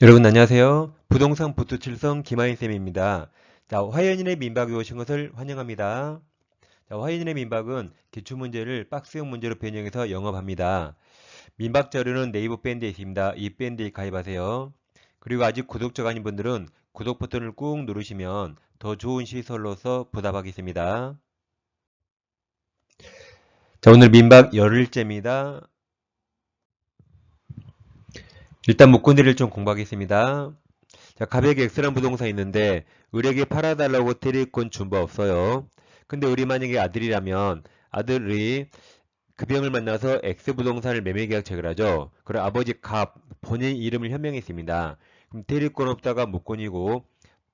여러분 안녕하세요. 부동산 부투칠성 김하인쌤입니다. 자, 화연인의 민박에 오신 것을 환영합니다. 자, 화연인의 민박은 기출문제를 박스형 문제로 변형해서 영업합니다. 민박 자료는 네이버 밴드에 있습니다. 이 밴드에 가입하세요. 그리고 아직 구독자가 아닌 분들은 구독 버튼을 꾹 누르시면 더 좋은 시설로서 보답하겠습니다. 자, 오늘 민박 열흘째입니다. 일단 목건들을 좀 공부하겠습니다. 자, 갑에게 X라는 부동산이 있는데 을에게 팔아달라고 대리권 준 바 없어요. 근데 우리 만약에 아들이라면 아들이 급형을 만나서 X 부동산을 매매 계약 체결 하죠. 그럼 아버지 갑 본인 이름을 현명했습니다. 그럼 대리권 없다가 무권이고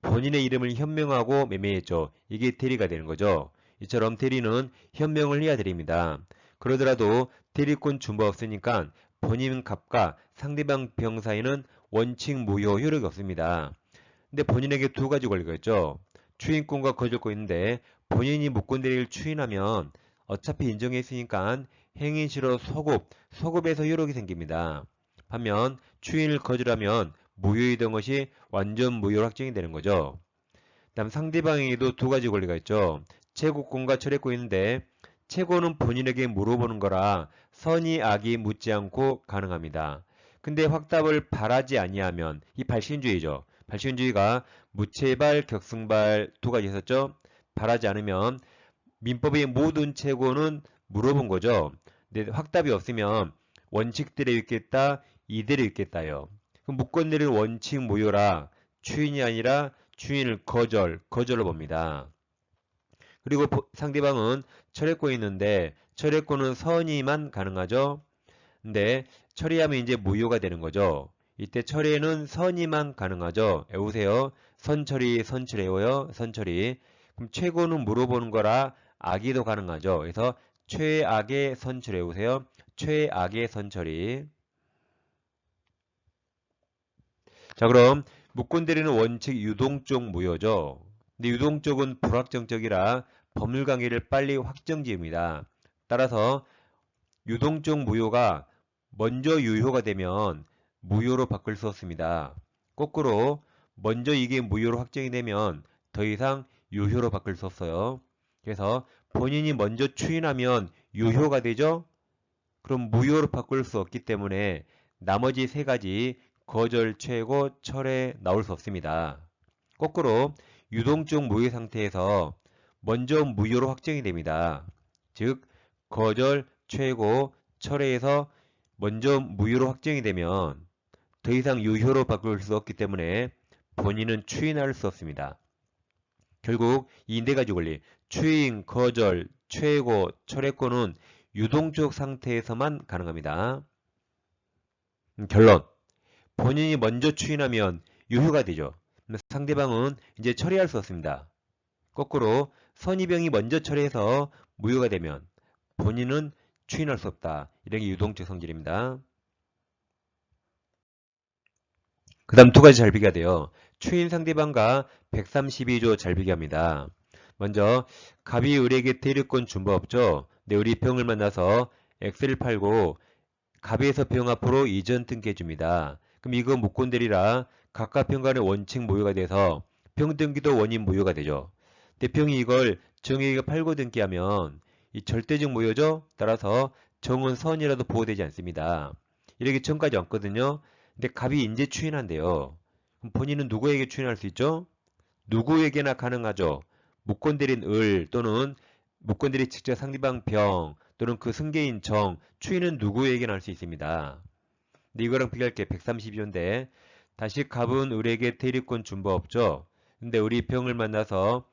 본인의 이름을 현명하고 매매했죠. 이게 대리가 되는 거죠. 이처럼 대리는 현명을 해야 드립니다. 그러더라도 대리권 준 바 없으니까 본인 갑과 상대방 병 사이는 원칙 무효 효력이 없습니다. 근데 본인에게 두 가지 권리가 있죠. 추인권과 거절권 있는데 본인이 무권대리를 추인하면 어차피 인정했으니까 행인시로 소급에서 효력이 생깁니다. 반면 추인을 거절하면 무효이 된 것이 완전 무효로 확정이 되는 거죠. 다음 상대방에게도 두 가지 권리가 있죠. 채권과 철회권 있는데 채권은 본인에게 물어보는 거라 선의 악이 묻지 않고 가능합니다. 근데 확답을 바라지 아니하면 이 발신주의죠. 발신주의가 무채발, 격승발 두 가지 있었죠. 바라지 않으면 민법의 모든 채권은 물어본 거죠. 근데 확답이 없으면 원칙대로 있겠다, 이대로 있겠다요. 그럼 무권 내릴 원칙 무효라 추인이 아니라 추인을 거절로 봅니다. 그리고 상대방은 철회권이 있는데 철회권은 선의만 가능하죠. 근데 처리하면 이제 무효가 되는 거죠. 이때 처리는 선의만 가능하죠. 외우세요. 선처리, 선처리, 선처리. 그럼 최고는 물어보는 거라 악의도 가능하죠. 그래서 최악의 선처리 외우세요. 최악의 선처리. 자, 그럼 무권대리는 원칙 유동적 무효죠. 근데 유동적은 불확정적이라 법률 관계를 빨리 확정지읍니다. 따라서 유동적 무효가 먼저 유효가 되면 무효로 바꿀 수 없습니다. 거꾸로 먼저 이게 무효로 확정이 되면 더 이상 유효로 바꿀 수 없어요. 그래서 본인이 먼저 추인하면 유효가 되죠? 그럼 무효로 바꿀 수 없기 때문에 나머지 세 가지 거절, 최고, 철회 나올 수 없습니다. 거꾸로 유동적 무효 상태에서 먼저 무효로 확정이 됩니다. 즉 거절, 최고, 철회에서 먼저 무효로 확정이 되면 더 이상 유효로 바꿀 수 없기 때문에 본인은 추인할 수 없습니다. 결국 이 네 가지 권리, 추인, 거절, 최고, 철회권은 유동적 상태에서만 가능합니다. 결론, 본인이 먼저 추인하면 유효가 되죠. 상대방은 이제 처리할 수 없습니다. 거꾸로 선의병이 먼저 처리해서 무효가 되면 본인은 추인할 수 없다. 이런 게 유동적 성질입니다. 그 다음 두 가지 잘 비교가 돼요. 추인 상대방과 132조 잘 비교합니다. 먼저 갑이 을에게 대리권 준 바 없죠. 내 우리 병을 만나서 X를 팔고 갑에서 병 앞으로 이전 등기해줍니다. 그럼 이거 무권대리라 각각 병 간의 원칙 무효가 돼서 병 등기도 원인 무효가 되죠. 대평이 이걸 정에게 팔고 등기하면 이 절대적 무효죠. 따라서 정은 선이라도 보호되지 않습니다. 이렇게 정까지 왔거든요. 근데 갑이 인제 추인한대요. 그럼 본인은 누구에게 추인할 수 있죠? 누구에게나 가능하죠. 무권대리인 을 또는 무권대리 직접 상대방 병 또는 그 승계인 정 추인은 누구에게나 할 수 있습니다. 근데 이거랑 비교할 게 132조인데 다시 갑은 을에게 대리권 준 바 없죠. 근데 우리 병을 만나서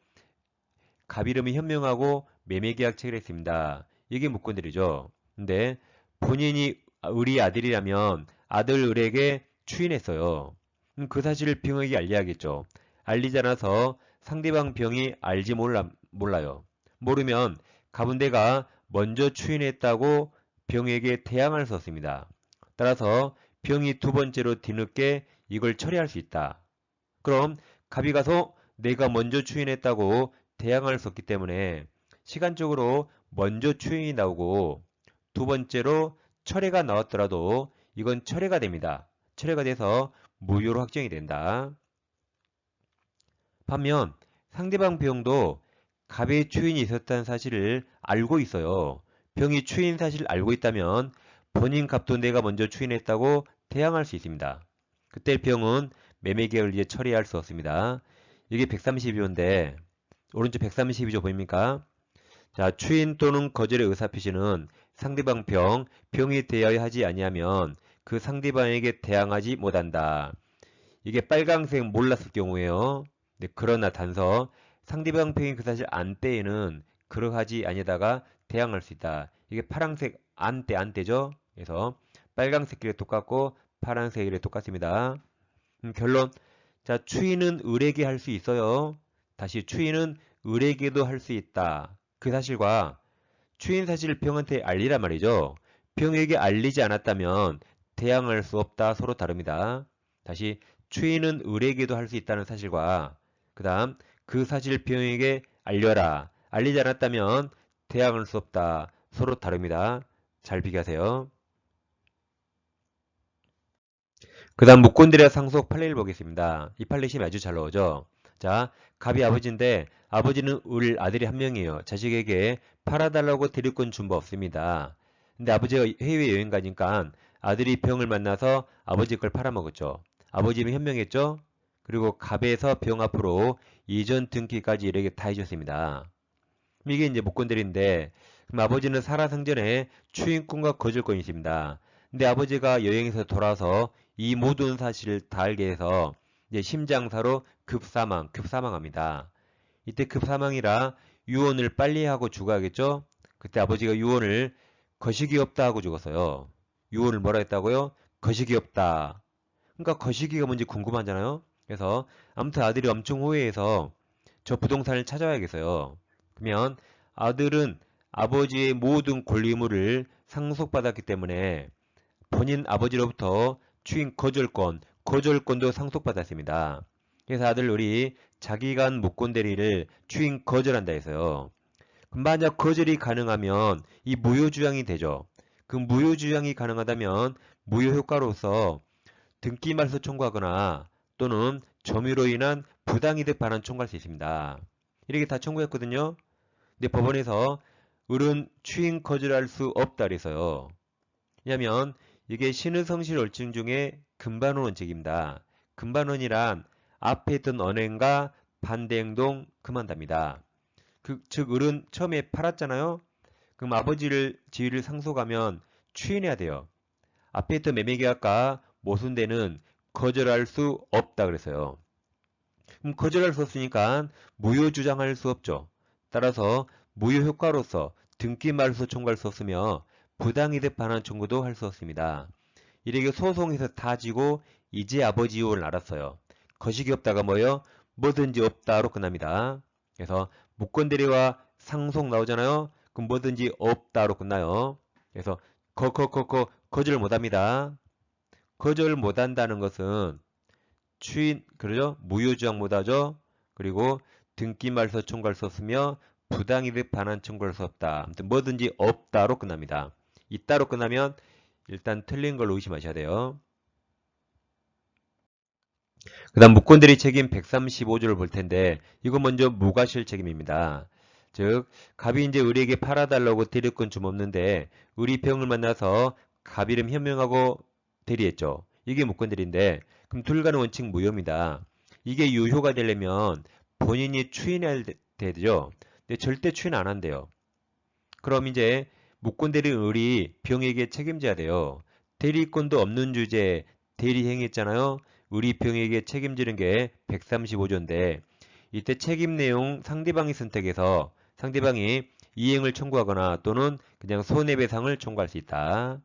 갑 이름이 현명하고 매매계약 체결했습니다. 이게 무권들이죠. 근데 본인이 을이 아들이라면 아들 을에게 추인했어요. 그 사실을 병에게 알려야겠죠. 알리지 않아서 상대방 병이 알지 몰라요. 모르면 갑은 내가 먼저 추인했다고 병에게 대항할 수 없습니다. 따라서 병이 두 번째로 뒤늦게 이걸 처리할 수 있다. 그럼 갑이 가서 내가 먼저 추인했다고 대항할 수 없기 때문에 시간적으로 먼저 추인이 나오고 두 번째로 철회가 나왔더라도 이건 철회가 됩니다. 철회가 돼서 무효로 확정이 된다. 반면 상대방 병도 갑의 추인이 있었다는 사실을 알고 있어요. 병이 추인 사실을 알고 있다면 본인 갑도 내가 먼저 추인했다고 대항할 수 있습니다. 그때 병은 매매계약을 이제 처리할 수 없습니다. 이게 132조인데 오른쪽 132조 보입니까? 자, 추인 또는 거절의 의사표시는 상대방 병이 대하여 하지 아니하면 그 상대방에게 대항하지 못한다. 이게 빨강색 몰랐을 경우에요. 네, 그러나 단서 상대방 병이 그 사실 안 때에는 그러하지 아니다가 대항할 수 있다. 이게 파란색 안 때죠. 그래서 빨강색끼리 똑같고 파란색끼리 똑같습니다. 결론. 자, 추인은 을에게 할 수 있어요. 다시 추인은 을에게도 할 수 있다. 그 사실과 추인 사실을 병한테 알리란 말이죠. 병에게 알리지 않았다면 대항할 수 없다. 서로 다릅니다. 다시 추인은 을에게도 할 수 있다는 사실과 그 다음 그 사실을 병에게 알려라. 알리지 않았다면 대항할 수 없다. 서로 다릅니다. 잘 비교하세요. 그 다음 무권들의 상속 판례를 보겠습니다. 이 판례심이 아주 잘 나오죠. 자, 갑이 아버지인데 아버지는 을 아들이 한 명이에요. 자식에게 팔아달라고 드릴 건 준비 없습니다. 근데 아버지가 해외여행 가니까 아들이 병을 만나서 아버지 걸 팔아먹었죠. 아버지는 현명했죠. 그리고 갑에서 병 앞으로 이전 등기까지 이렇게 다 해줬습니다. 이게 이제 무권들인데 그럼 아버지는 살아생전에 추인권과 거절권이 있습니다. 근데 아버지가 여행에서 돌아서 이 모든 사실을 다 알게 해서 이제 심장사로 급사망합니다. 이때 급사망이라 유언을 빨리 하고 죽어야겠죠? 그때 아버지가 유언을 거식이 없다 하고 죽었어요. 유언을 뭐라 했다고요? 거식이 없다. 그러니까 거식이가 뭔지 궁금하잖아요. 그래서 아무튼 아들이 엄청 후회해서 저 부동산을 찾아야겠어요. 그러면 아들은 아버지의 모든 권리의무를 상속받았기 때문에 본인 아버지로부터 추인 거절권도 상속받았습니다. 그래서 아들 우리 자기가 한 무권 대리를 추인 거절한다 해서요. 만약 거절이 가능하면 이 무효주장이 되죠. 그 무효주장이 가능하다면 무효효과로서 등기말소 청구하거나 또는 점유로 인한 부당이득 반환 청구할 수 있습니다. 이렇게 다 청구했거든요. 근데 법원에서 을은 추인 거절할 수 없다 그래서요. 왜냐면 이게 신의성실 원칙 중에 금반원 원칙입니다. 금반원이란 앞에 있던 언행과 반대 행동 금한답니다. 즉 을은 처음에 팔았잖아요. 그럼 아버지를 지위를 상속하면 추인해야 돼요. 앞에 있던 매매계약과 모순되는 거절할 수 없다 그래서요. 그럼 거절할 수 없으니까 무효 주장할 수 없죠. 따라서 무효 효과로서 등기 말소 청구할 수 없으며 부당이득 반환 청구도 할 수 없습니다. 이렇게 소송에서 다 지고 이제 아버지 유언을 알았어요. 거식이 없다가 뭐예요? 뭐든지 없다로 끝납니다. 그래서 무권대리와 상속 나오잖아요. 그럼 뭐든지 없다로 끝나요. 그래서 거절 못합니다. 거절 못한다는 것은 추인 그러죠? 무효주장 못하죠. 그리고 등기 말소 청구할 수 없으며 부당이득 반환 청구할 수 없다. 아무튼 뭐든지 없다로 끝납니다. 있다로 끝나면 일단 틀린 걸로 의심하셔야 돼요. 그 다음 무권대리 책임 135조를 볼 텐데 이거 먼저 무과실 책임입니다. 즉 갑이 이제 을에게 팔아달라고 대리권 좀 없는데 을이 병을 만나서 갑 이름 현명하고 대리했죠. 이게 무권대리인데 그럼 둘 간의 원칙 무효입니다. 이게 유효가 되려면 본인이 추인해야 되죠. 근데 절대 추인 안 한대요. 그럼 이제 무권대리 을이 병에게 책임져야 돼요. 대리권도 없는 주제에 대리행했잖아요. 을이 병에게 책임지는 게 135조인데 이때 책임 내용 상대방이 선택해서 상대방이 이행을 청구하거나 또는 그냥 손해배상을 청구할 수 있다.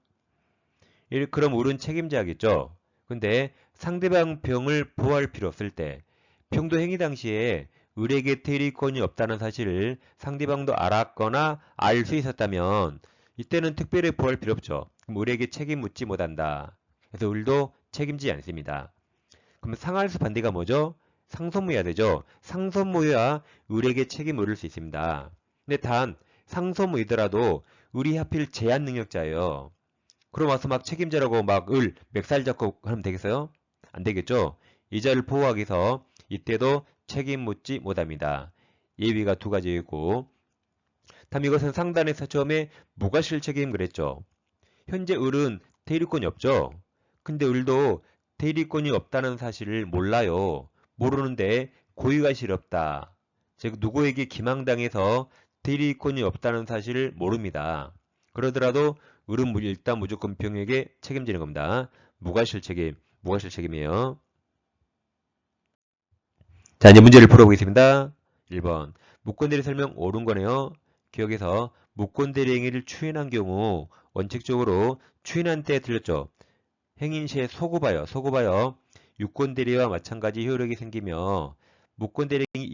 그럼 을은 책임져야겠죠. 근데 상대방 병을 보호할 필요 없을 때 병도 행위 당시에 을에게 대리권이 없다는 사실을 상대방도 알았거나 알 수 있었다면 이때는 특별히 보호할 필요 없죠. 그럼 을에게 책임 묻지 못한다. 그래서 을도 책임지지 않습니다. 그럼 상할수 반대가 뭐죠? 상선무효야 되죠. 상선무효야 을에게 책임 물을 수 있습니다. 근데 단 상선무효더라도 을이 하필 제한 능력자예요. 그럼 와서 막 책임자라고 막 을 멱살 잡고 하면 되겠어요? 안 되겠죠? 이자를 보호하기 위해서 이때도 책임 묻지 못합니다. 예비가 두 가지이고, 다음 이것은 상단에서 처음에 무과실 책임 그랬죠. 현재 을은 대리권이 없죠. 근데 을도 대리권이 없다는 사실을 몰라요. 모르는데 고의가실이 없다. 즉 누구에게 기망당해서 대리권이 없다는 사실을 모릅니다. 그러더라도 을은 일단 무조건 병에게 책임지는 겁니다. 무과실 책임이에요. 자, 이제 문제를 풀어보겠습니다. 1번. 무권대리 설명 옳은 거네요. 기억에서 무권대리 행위를 추인한 경우 원칙적으로 추인한 때 틀렸죠. 행인 시에 소구바여. 유권대리와 마찬가지 효력이 생기며 무권대리 행위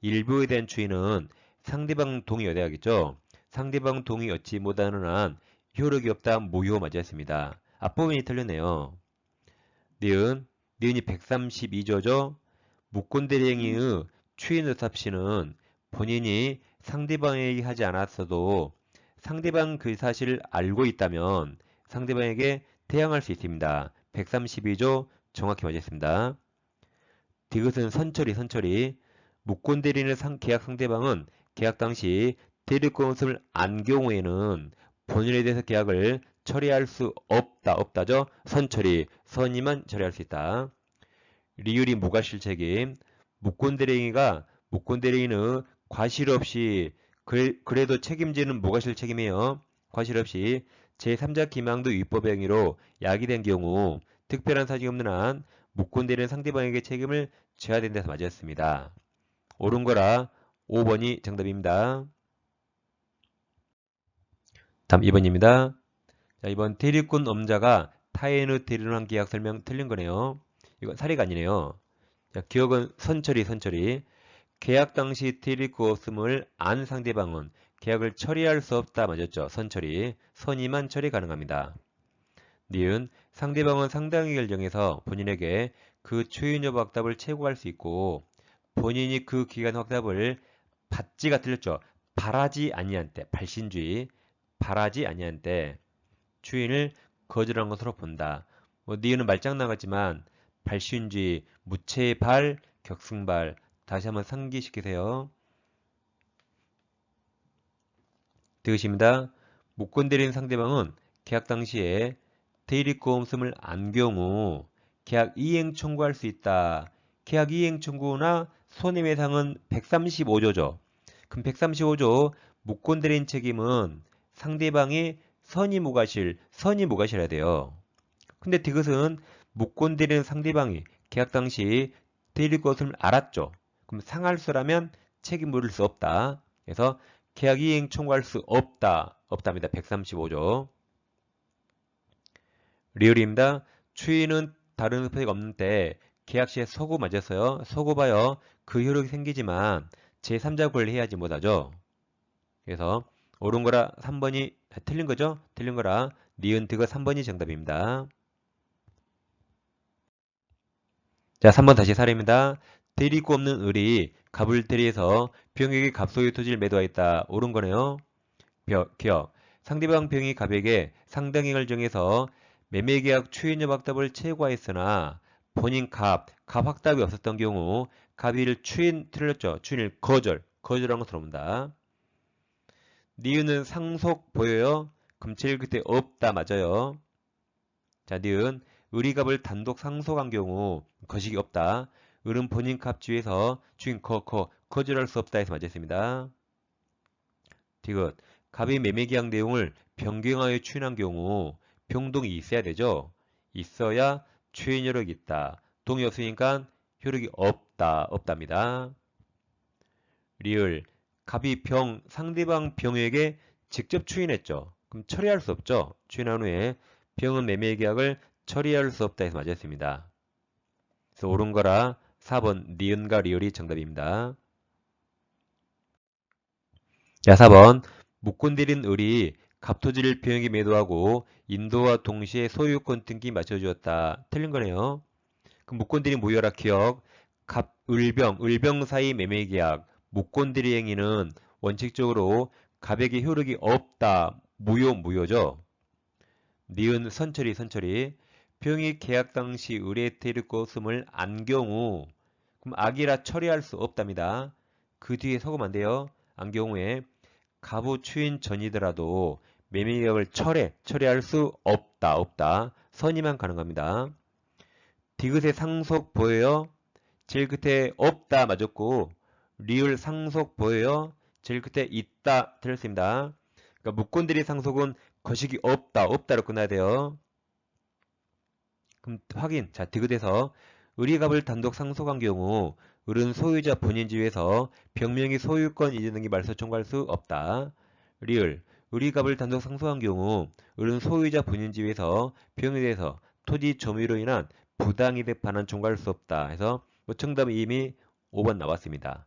일부에 대한 추인은 상대방 동의 여대하겠죠. 상대방 동의 얻지 못하는 한 효력이 없다 무효 맞았습니다. 앞부분이 틀렸네요. 니은이 132조죠. 무권대리행위의 추인의사시는 본인이 상대방에게 하지 않았어도 상대방 그 사실을 알고 있다면 상대방에게 대항할 수 있습니다. 132조 정확히 맞았습니다. 디귿은 선처리. 무권대리인의 계약 상대방은 계약 당시 대리권 없음을 안 경우에는 본인에 대해서 계약을 처리할 수 없다죠. 선이만 처리할 수 있다. 리율이 무과실 책임. 무권대리인의 과실 없이 그래도 책임지는 무과실 책임이에요. 과실 없이 제3자 기망도 위법 행위로 야기된 경우 특별한 사정이 없는 한 무권대리인 상대방에게 책임을 져야 된다서 맞았습니다. 옳은 거라 5번이 정답입니다. 다음 2번입니다. 자, 이번 대리권 업자가 타인의 대리론 계약 설명 틀린 거네요. 이건 사례가 아니네요. 자, 기억은 선처리. 계약 당시 대리권 없음을 안 상대방은 계약을 처리할 수 없다 맞았죠. 선이만 처리 가능합니다. 니은 상대방은 상당히 결정해서 본인에게 그 추인 여부 확답을 채굴할 수 있고 본인이 그 기간 확답을 받지가 틀렸죠. 바라지 아니한 때 발신주의 바라지 아니한 때 추인을 거절한 것으로 본다. 니은은 말장난 같지만 발신주의, 무체발, 격승발 다시 한번 상기시키세요. 되겠습니다. 무권대리인 상대방은 계약 당시에 대리권 없음을 안 경우 계약 이행 청구할 수 있다. 계약 이행 청구나 손해배상은 135조죠. 그럼 135조 무권대리인 책임은 상대방이 선의 무과실해야 돼요. 근데 이것은 무권대리인 상대방이 계약 당시 대리권 없음을 알았죠. 그럼 상할수라면 책임 물을 수 없다. 그래서 계약 이행 청구할 수 없답니다. 135조. 리얼입니다. 추인은 다른 흡입이 없는데 계약 시에 서고 맞았어요. 서고 봐요. 그 효력이 생기지만 제3자 권리해야지 못하죠. 그래서 옳은 거라 3번이 틀린 거죠? 틀린 거라 니은 득어 3번이 정답입니다. 자, 3번 다시 사례입니다. 대리고 없는 을이 갑을 대리해서 병에게 갑소유 토지를 매도하였다. 옳은 거네요. 기억. 상대방 병이 갑에게 상당액을 정해서 매매계약 추인여 확답을 채과했으나 본인 갑 확답이 없었던 경우 갑이 이를 틀렸죠. 추인을 거절한 것으로 봅니다. 니은은 상속 보여요. 금칠 그때 없다 맞아요. 자, 니은 을이 갑을 단독 상속한 경우 거식이 없다. 을은 본인 갑 주에서 주인 거절할 수 없다 해서 맞았습니다. 디귿 갑이 매매계약 내용을 변경하여 추인한 경우 병동이 있어야 되죠. 있어야 추인 효력이 있다. 동의 없으니까 효력이 없답니다. 리을 갑이 상대방 병에게 직접 추인했죠. 그럼 처리할 수 없죠. 추인한 후에 병은 매매계약을 처리할 수 없다 해서 맞았습니다. 그래서 옳은 거라 4번 니은과 리을이 정답입니다. 자, 4번 무권대리인 을이 갑토지를 병에게 매도하고 인도와 동시에 소유권 등기 맞춰주었다. 틀린 거네요. 그럼 무권대리인 무효라 기억. 을병 사이 매매계약 무권대리 행위는 원칙적으로 갑에게 효력이 없다. 무효죠. 니은 선처리. 병이 계약 당시 의뢰 대리 것음을 안 경우 그럼 악이라 처리할 수 없답니다. 그 뒤에 속으면 안 돼요. 안 경우에 가부 추인 전이더라도 매매계약을 처리할 수 없다. 선이만 가능합니다. 디귿의 상속 보여요? 제일 끝에 없다 맞았고 리을 상속 보여요? 제일 끝에 있다 틀렸습니다. 그러니까 무권대리 상속은 거식이 없다로 끝나야 돼요. 그럼 확인. 자, 디귿에서 의리갑을 단독 상속한 경우 을은 소유자 본인 지위에서 병명의 소유권 이전 등기 말소 청구할 수 없다. 리을 의리갑을 단독 상속한 경우 을은 소유자 본인 지위에서 병에 대해서 토지 점유로 인한 부당이득 반환 청구할 수 없다. 해서 정답이 이미 5번 나왔습니다.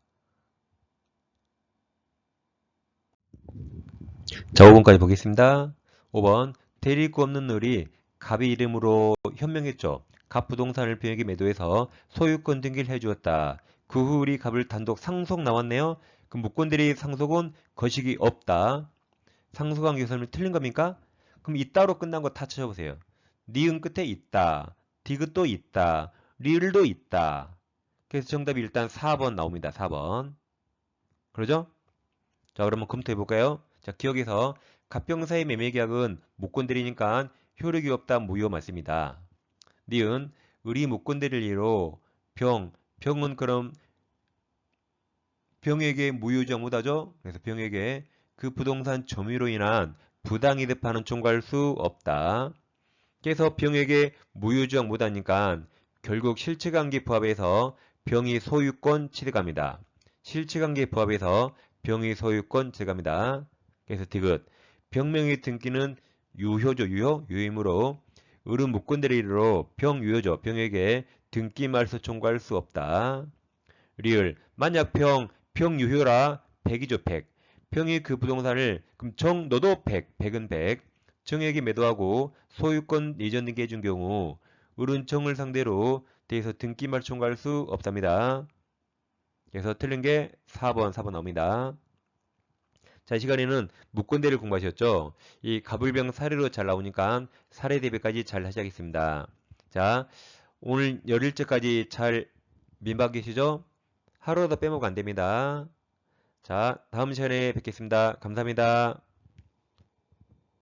자, 5번까지 보겠습니다. 5번 대리구 없는 을이 갑의 이름으로 현명했죠. 갑 부동산을 병에게 매도해서 소유권 등기를 해주었다. 그 후 을이 갑을 단독 상속 나왔네요. 그럼 무권대리 상속은 거식이 없다. 상속한 교사는 틀린 겁니까? 그럼 있다로 끝난 거 다 찾아보세요. 니은 끝에 있다. 디귿도 있다. 리을도 있다. 그래서 정답이 일단 4번 나옵니다. 4번. 그러죠? 자, 그러면 검토해 볼까요? 자, 기억에서 갑병사의 매매계약은 무권대리니까 효력이 없다 무효 맞습니다. 니은 을이 무권대리를 이유로 병은 그럼 병에게 무효적 못하죠? 그래서 병에게 그 부동산 점유로 인한 부당이득 반환 청구할 수 없다. 그래서 병에게 무효적 못하니까 결국 실체관계 부합에서 병이 소유권 취득합니다. 실체관계 부합에서 병의 소유권 취득합니다. 그래서 디귿 병명의 등기는 유효죠. 유효이므로 을은 무권대리로 병유효죠. 병에게 등기 말소 청구할 수 없다. 리을 만약 병유효라 100이죠. 100. 병이 그 부동산을 그럼 너도 100은 100. 정에게 매도하고 소유권 이전 등기 해준 경우 을은 정을 상대로 대해서 등기 말소 청구할 수 없답니다. 그래서 틀린 게 4번 나옵니다. 자, 이 시간에는 무권대를 공부하셨죠? 이 가불병 사례로 잘 나오니까 사례 대비까지 잘 하셔야겠습니다. 자, 오늘 열일째까지 잘 민박 계시죠? 하루라도 빼먹으면 안 됩니다. 자, 다음 시간에 뵙겠습니다. 감사합니다.